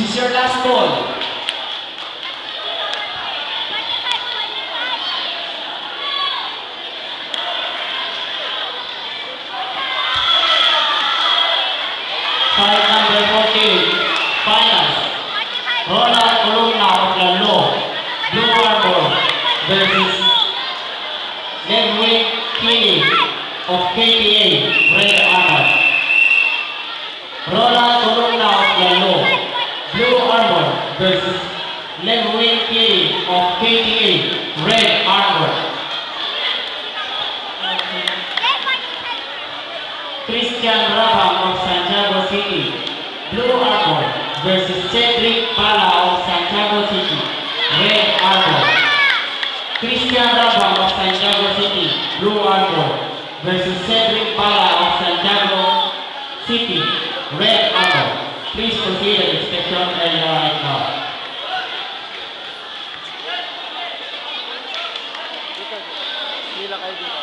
is your last ball. Fight number 48, finals. Ronald Columna of Lalo, Blue Arbor versus Lemwin Kili of KTA, Red Arbor. Ronald Columna of Lalo, Blue Arbor versus Lemwin Kili of KTA, Red Arbor. Christian Rabang of Santiago City, Blue Arbor versus Cedric Pala of Santiago City, Red Arbor. Christian Rabang of Santiago City, Blue Arbor versus Cedric Pala of Santiago City, Red Arbor. Please proceed at inspection area right now. Dito, kayo dito.